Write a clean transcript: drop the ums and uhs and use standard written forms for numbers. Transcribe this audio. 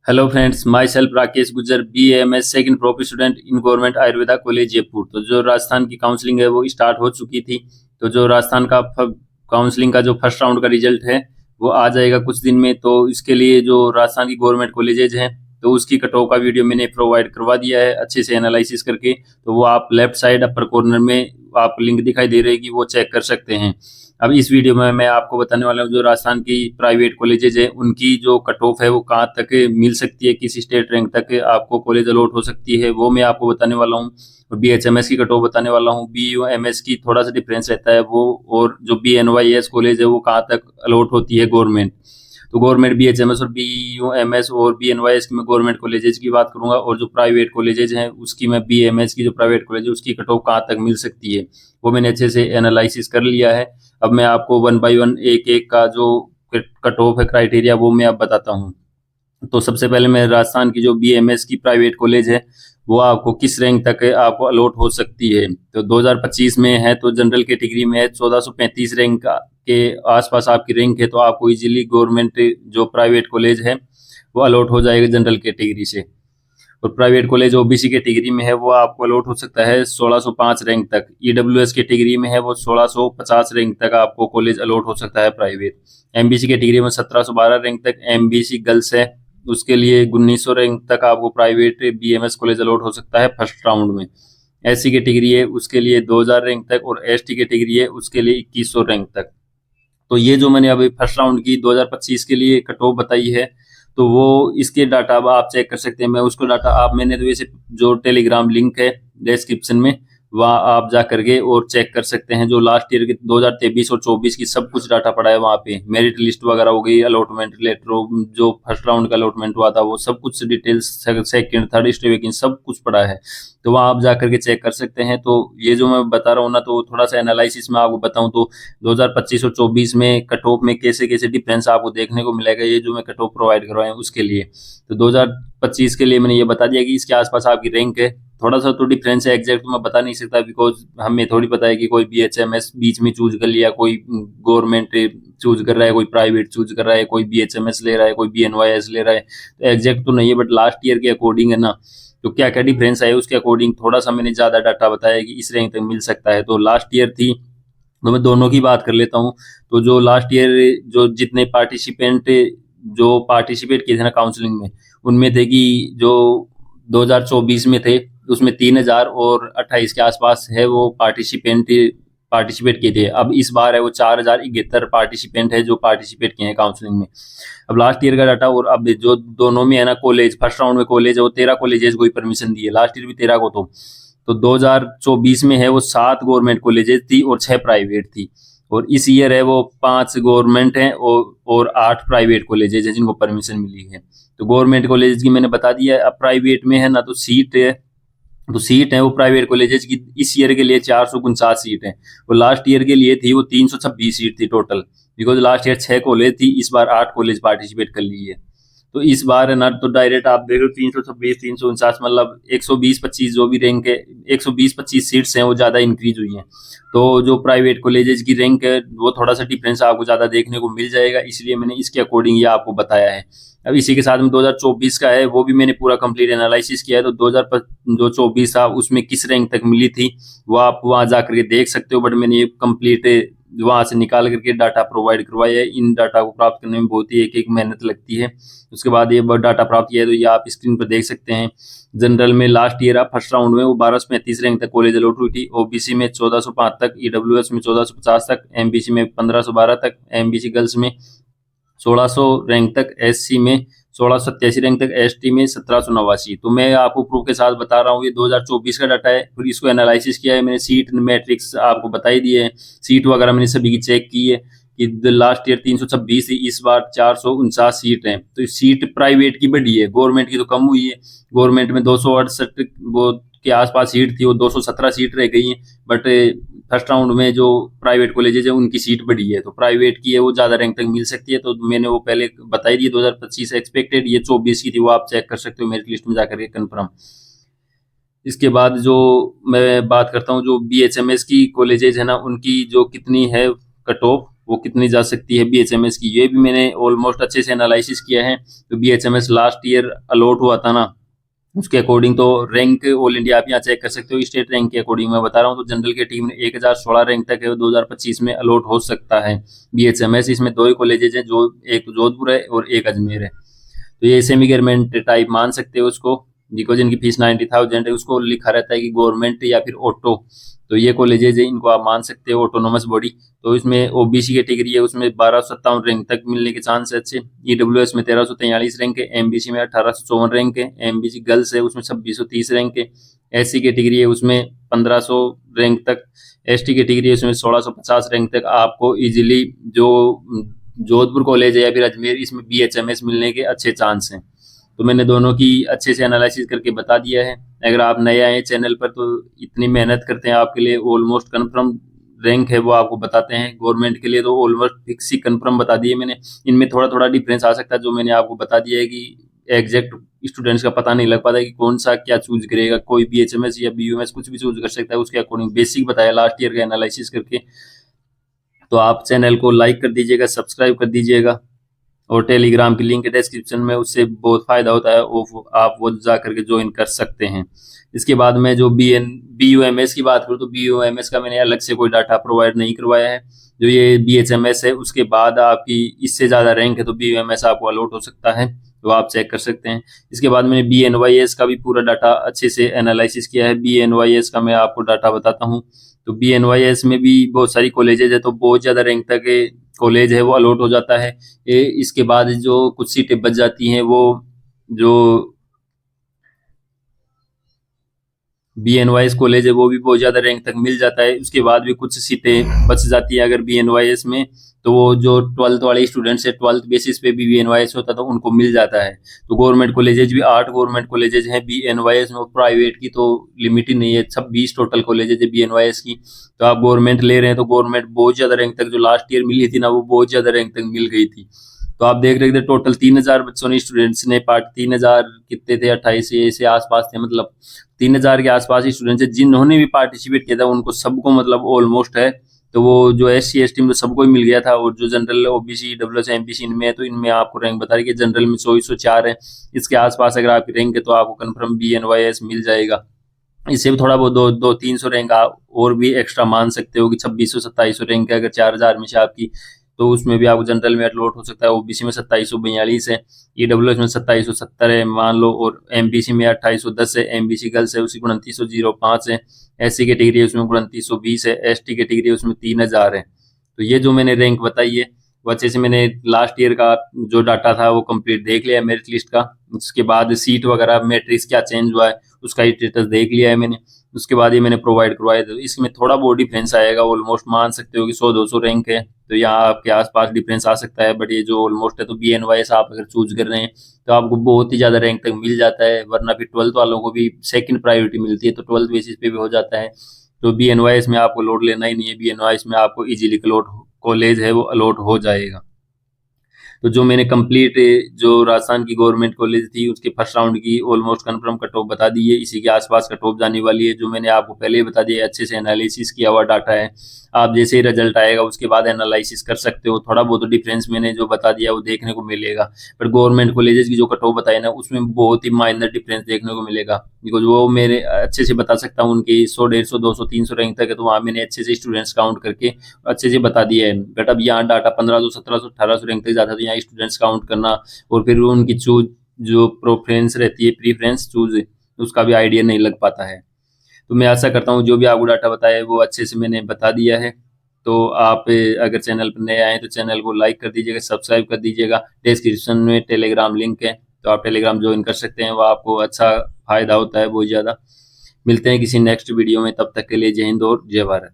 Hello friends, my self Rakesh Gujjar, BAMS second prof student in government Ayurveda college Jaipur. तो जो राजस्थान की counselling है वो स्टार्ट हो चुकी थी। तो जो राजस्थान का काउंसलिंग का जो फर्स्ट राउंड का रिजल्ट है वो आ जाएगा कुछ दिन में। तो इसके लिए जो राजस्थान की गवर्नमेंट कॉलेजेज हैं तो उसकी कट ऑफ का वीडियो मैंने प्रोवाइड करवा दिया है अच्छे से एनालिसिस करके। तो वो आप लेफ्ट साइड अपर कॉर्नर में आप लिंक दिखाई दे रही है कि वो चेक कर सकते हैं। अब इस वीडियो में मैं आपको बताने वाला हूँ जो राजस्थान की प्राइवेट कॉलेजेज है उनकी जो कट ऑफ है वो कहाँ तक मिल सकती है, किस स्टेट रैंक तक आपको कॉलेज अलॉट हो सकती है वो मैं आपको बताने वाला हूँ। और BHMS की कट ऑफ बताने वाला हूँ। BUMS की थोड़ा सा डिफरेंस रहता है वो, और जो BNYS कॉलेज है वो कहाँ तक अलॉट होती है गवर्नमेंट। तो गवर्नमेंट BHMS और BUMS और BNYS की मैं गवर्नमेंट कॉलेजेज की बात करूंगा, और जो प्राइवेट कॉलेजेज हैं उसकी मैं BMS की जो प्राइवेट कॉलेज है उसकी कट ऑफ कहाँ तक मिल सकती है वो मैंने अच्छे से एनालिसिस कर लिया है। अब मैं आपको वन बाय वन एक एक का जो कट ऑफ है क्राइटेरिया वो मैं अब बताता हूँ। तो सबसे पहले मैं राजस्थान की जो BMS की प्राइवेट कॉलेज है वो आपको किस रैंक तक आपको अलॉट हो सकती है। तो 2025 में है तो जनरल कैटेगरी में है 1435 रैंक के आसपास आपकी रैंक है, तो आपको इजीली गवर्नमेंट जो प्राइवेट कॉलेज है वो अलॉट हो जाएगा जनरल कैटेगरी से। और प्राइवेट कॉलेज OBC कैटेगरी में है वो आपको अलॉट हो सकता है 1605 रैंक तक। EWS कैटेगरी में है वो 1650 रैंक तक आपको कॉलेज अलॉट हो सकता है प्राइवेट। MBC कैटेगरी में 1712 रैंक तक MBC गर्ल्स है, उसके लिए 1900 रैंक तक आपको प्राइवेट BMS कॉलेज अलॉट हो सकता है फर्स्ट राउंड में। SC कैटेगरी है उसके लिए 2000 रैंक तक, और ST कैटेगरी है उसके लिए 2100 रैंक तक। तो ये जो मैंने अभी फर्स्ट राउंड की 2025 के लिए कट ऑफ बताई है तो वो इसके डाटा अब आप चेक कर सकते हैं। मैं उसको डाटा आप मैंने तो वैसे जो टेलीग्राम लिंक है डिस्क्रिप्शन में वहाँ आप जा करके और चेक कर सकते हैं। जो लास्ट ईयर के 2023 और 24 की सब कुछ डाटा पड़ा है वहाँ पे, मेरिट लिस्ट वगैरह हो गई, अलॉटमेंट लेटर, जो फर्स्ट राउंड का अलॉटमेंट हुआ था वो सब कुछ डिटेल्स, सेकंड थर्ड स्टेप सब कुछ पड़ा है। तो वहाँ आप जा करके चेक कर सकते हैं। तो ये जो मैं बता रहा हूँ ना, तो थोड़ा सा एनालिसिस में आपको बताऊँ तो 2025 और 24 में कट ऑफ में कैसे कैसे डिफरेंस आपको देखने को मिलेगा, ये जो मैं कट ऑफ प्रोवाइड करवाए उसके लिए। तो 2025 के लिए मैंने ये बता दिया कि इसके आसपास आपकी रैंक है। थोड़ा सा तो डिफरेंस है, एग्जैक्ट तो मैं बता नहीं सकता बिकॉज हमें थोड़ी पता है कि कोई BHMS बीच में चूज कर लिया, कोई गवर्नमेंट चूज कर रहा है, कोई प्राइवेट चूज कर रहा है, कोई BHMS ले रहा है, कोई BNYS ले रहा है। तो एग्जैक्ट तो नहीं है, बट लास्ट ईयर के अकॉर्डिंग है ना, तो क्या क्या डिफरेंस है उसके अकॉर्डिंग थोड़ा सा मैंने ज्यादा डाटा बताया कि इस रैंक तक मिल सकता है। तो लास्ट ईयर थी, तो मैं दोनों की बात कर लेता हूँ। तो जो लास्ट ईयर जो जितने पार्टिसिपेट किए थे ना काउंसलिंग में, उनमें थे कि जो 2024 में थे उसमें 3000 और 28 के आसपास है वो पार्टिसिपेट किए थे। अब इस बार है वो 4071 पार्टिसिपेंट है जो पार्टिसिपेट किए हैं काउंसलिंग में। अब लास्ट ईयर का डाटा और अब जो दोनों में है ना कॉलेज, फर्स्ट राउंड में कॉलेज है वो 13 कॉलेजेस को ही परमिशन दी है, लास्ट ईयर भी 13 को। तो 2024 में है वो 7 गवर्नमेंट कॉलेजेस थी और 6 प्राइवेट थी, और इस ईयर है वो 5 गवर्नमेंट हैं और 8 प्राइवेट कॉलेजेस हैं जिनको परमिशन मिली है। तो गवर्नमेंट कॉलेज की मैंने बता दिया है। अब प्राइवेट में है ना तो सीट है वो प्राइवेट कॉलेजेस की इस ईयर के लिए 449 सीट है, और लास्ट ईयर के लिए थी वो 326 सीट थी total. Because last year 6 college थी, इस बार 8 कॉलेज पार्टिसिपेट कर ली है। तो इस बार है ना तो डायरेक्ट आप देख लो 326 349 मतलब 120-25 जो भी रैंक है, 120-25 सीट्स हैं वो ज्यादा इंक्रीज हुई हैं। तो जो प्राइवेट कॉलेजेस की रैंक है वो थोड़ा सा डिफरेंस आपको ज्यादा देखने को मिल जाएगा, इसलिए मैंने इसके अकॉर्डिंग ये आपको बताया है। अब इसी के साथ में 2024 का है वो भी मैंने पूरा कंप्लीट एनालिसिस किया है। तो 2024 था उसमें किस रैंक तक मिली थी वो आप वहां जाकर के देख सकते हो, बट मैंने ये कंप्लीट वहां से निकाल करके डाटा प्रोवाइड करवाया है। इन डाटा को प्राप्त करने में बहुत ही एक एक मेहनत लगती है। उसके बाद ये डाटा प्राप्त किया है तो ये आप स्क्रीन पर देख सकते हैं। जनरल में लास्ट ईयर आप फर्स्ट राउंड में वो 1235 रैंक तक कॉलेज अलॉट हुई थी, OBC में 1405 तक, EWS में 1450 तक, MBC में 1512 तक, MBC गर्ल्स में 1600 रैंक तक, SC में 1687 रैंक तक, ST में 1789। तो मैं आपको प्रूफ के साथ बता रहा हूँ, ये 2024 का डाटा है। फिर इसको एनालिसिस किया है मैंने, सीट मैट्रिक्स आपको बताई दिए है, सीट वगैरह मैंने सभी की चेक की है कि लास्ट ईयर 326 थी, इस बार 449 सीट है। तो सीट प्राइवेट की बढ़ी है, गवर्नमेंट की तो कम हुई है। गवर्नमेंट में 268 वो के आसपास सीट थी, वो 217 सीट रह गई है। बट फर्स्ट राउंड में जो प्राइवेट कॉलेजेस है उनकी सीट बढ़ी है, तो प्राइवेट की है वो ज्यादा रैंक तक मिल सकती है। तो मैंने वो पहले बताई दी 2025 एक्सपेक्टेड, ये 24 की थी, वो आप चेक कर सकते हो मेरिट लिस्ट में जाकर के कंफर्म। इसके बाद जो मैं बात करता हूँ जो BHMS की कॉलेजेज है ना उनकी जो कितनी है कट ऑफ, वो कितनी जा सकती है BHMS की, ये भी मैंने ऑलमोस्ट अच्छे से एनालिसिस किया है। तो BHMS लास्ट ईयर अलॉट हुआ था ना, उसके अकॉर्डिंग तो रैंक ऑल इंडिया आप यहाँ चेक कर सकते हो, स्टेट रैंक के अकॉर्डिंग मैं बता रहा हूँ। तो जनरल की टीम ने 1016 रैंक तक है 2025 में अलॉट हो सकता है BHMS। इसमें 2 ही कॉलेजेज हैं, जो एक जोधपुर है और एक अजमेर है। तो ये सेमी गवर्नमेंट टाइप मान सकते हो उसको, बिकॉज इनकी फीस 90,000 है। उसको लिखा रहता है कि गवर्नमेंट या फिर ऑटो, तो ये कॉलेजेज है, इनको आप मान सकते हो ऑटोनोमस बॉडी। तो इसमें OBC कैटेगरी है, उसमें 1257 रैंक तक मिलने के चांस है अच्छे। EWS में 1343 रैंक है, MBC में 1854 रैंक है, MBC गर्ल्स है उसमें 2630 रैंक है, SC कैटेगरी है उसमें 1500 रैंक तक, ST कैटेगरी है उसमें 1650 रैंक तक आपको इजीली जो जोधपुर कॉलेज है या फिर अजमेर, इसमें BHMS मिलने के अच्छे चांस हैं। तो मैंने दोनों की अच्छे से एनालिसिस करके बता दिया है। अगर आप नए आए चैनल पर तो इतनी मेहनत करते हैं आपके लिए, ऑलमोस्ट कंफर्म रैंक है वो आपको बताते हैं। गवर्नमेंट के लिए तो ऑलमोस्ट फिक्स ही कंफर्म बता दिए मैंने, इनमें थोड़ा थोड़ा डिफरेंस आ सकता है जो मैंने आपको बता दिया है कि एग्जैक्ट स्टूडेंट्स का पता नहीं लग पाता कि कौन सा क्या चूज करेगा। कोई BHMS या BUMS कुछ भी चूज कर सकता है, उसके अकॉर्डिंग बेसिक बताया लास्ट ईयर का एनालिसिस करके। तो आप चैनल को लाइक कर दीजिएगा, सब्सक्राइब कर दीजिएगा, और टेलीग्राम की लिंक है डिस्क्रिप्शन में, उससे बहुत फायदा होता है, आप वो जा करके ज्वाइन कर सकते हैं। इसके बाद में जो BUMS की बात करूँ तो BUMS का मैंने अलग से कोई डाटा प्रोवाइड नहीं करवाया है। जो ये BHMS है उसके बाद आपकी इससे ज़्यादा रैंक है तो BUMS आपको अलॉट हो सकता है, तो आप चेक कर सकते हैं। इसके बाद मैंने BNYS का भी पूरा डाटा अच्छे से एनालिसिस किया है। BNYS का मैं आपको डाटा बताता हूँ। तो BNYS में भी बहुत सारी कॉलेजेज है, तो बहुत ज़्यादा रैंक तक कॉलेज है वो अलॉट हो जाता है। इसके बाद जो कुछ सीटें बच जाती हैं वो जो BNYS कॉलेज है वो भी बहुत ज़्यादा रैंक तक मिल जाता है। उसके बाद भी कुछ सीटें बच जाती है अगर BNYS में, तो वो जो 12th वाले स्टूडेंट्स है 12th बेसिस पे भी BNYS होता है तो उनको मिल जाता है। तो गवर्नमेंट कॉलेजेज भी 8 गवर्नमेंट कॉलेजेज हैं BNYS में, प्राइवेट की तो लिमिट ही नहीं है, 26 टोटल कॉलेजेज है BNYS की। तो आप गवर्नमेंट ले रहे हैं तो गवर्नमेंट बहुत ज़्यादा रैंक तक, जो लास्ट ईयर मिली थी ना वो बहुत ज़्यादा रैंक तक मिल गई थी। तो आप देख रहे थे टोटल 3000 बच्चों ने, स्टूडेंट्स ने पार्ट 3000 कितने थे 28 ऐसे आसपास थे, मतलब 3000 के आसपास ही स्टूडेंट्स है जिन्होंने भी पार्टिसिपेट किया था, उनको सबको मतलब ऑलमोस्ट है। तो वो जो SC ST में सबको ही मिल गया था, और जो जनरल OBC EWS MBC इनमें है तो इनमें आपको रैंक बता रही है। जनरल में 2404 है, इसके आसपास अगर आपकी रैंक है तो आपको कन्फर्म BNYS मिल जाएगा। इससे भी थोड़ा बहुत 200-300 रैंक आप और भी एक्स्ट्रा मान सकते हो कि 2600-2700 रैंक है अगर 4000 में से आपकी, तो उसमें भी आपको जनरल में अलॉट हो सकता है। OBC में 2742 है, EWS में 2770 है मान लो, और MBC में 2810 है, MBC गर्ल्स है उसकी 2905 है, SC कैटेगरी है उसमें 2920 है, ST कैटेगरी है उसमें 3000 है। तो ये जो मैंने रैंक बताई है वो अच्छे से मैंने लास्ट ईयर का जो डाटा था वो कंप्लीट देख लिया है मेरिट लिस्ट का। उसके बाद सीट वगैरह मैट्रिक्स क्या चेंज हुआ है उसका स्टेटस देख लिया है मैंने। उसके बाद ये मैंने प्रोवाइड करवाया, तो इसमें थोड़ा बहुत डिफरेंस आएगा, ऑलमोस्ट मान सकते हो कि 100-200 रैंक है तो यहाँ आपके आसपास डिफरेंस आ सकता है। बट ये जो ऑलमोस्ट है तो BNYS आप अगर चूज कर रहे हैं तो आपको बहुत ही ज़्यादा रैंक तक मिल जाता है, वरना फिर 12th वालों को भी सेकंड प्रायोरिटी मिलती है, तो 12th बेसिस पे भी हो जाता है। तो BNYS में आपको लोड लेना ही नहीं है, BNYS में आपको इजीली कॉलेज है वो अलॉट हो जाएगा। तो जो मैंने कंप्लीट जो राजस्थान की गवर्नमेंट कॉलेज थी उसके फर्स्ट राउंड की ऑलमोस्ट कंफर्म कट ऑफ बता दी है, इसी के आसपास कट ऑफ जाने वाली है, जो मैंने आपको पहले ही बता दिया, अच्छे से एनालिसिस किया हुआ डाटा है। आप जैसे ही रिजल्ट आएगा उसके बाद एनालिसिस कर सकते हो, थोड़ा बहुत डिफरेंस मैंने जो बता दिया वो देखने को मिलेगा। पर गवर्नमेंट कॉलेजेस की जो कट ऑफ बताई ना उसमें बहुत ही माइनर डिफरेंस देखने को मिलेगा, बिकॉज वो मेरे अच्छे से बता सकता हूँ उनकी 100 150 200 300 रैंक तक है, तो वहाँ मैंने अच्छे से स्टूडेंट्स काउंट करके अच्छे से बता दिया है। बट अब यहाँ डाटा 1500 1700 1800 रैंक तक जाता है, तो यहाँ स्टूडेंट्स काउंट करना और फिर उनकी चूज जो प्रोफरेंस रहती है प्रीफरेंस चूज, उसका भी आइडिया नहीं लग पाता है। तो मैं आशा करता हूँ जो भी आपको डाटा बताया है वो अच्छे से मैंने बता दिया है। तो आप अगर चैनल पर नए आए तो चैनल को लाइक कर दीजिएगा, सब्सक्राइब कर दीजिएगा। डिस्क्रिप्शन में टेलीग्राम लिंक है, तो आप टेलीग्राम ज्वाइन कर सकते हैं, वो आपको अच्छा फायदा होता है बहुत ज़्यादा। मिलते हैं किसी नेक्स्ट वीडियो में, तब तक के लिए जय हिंद और जय भारत।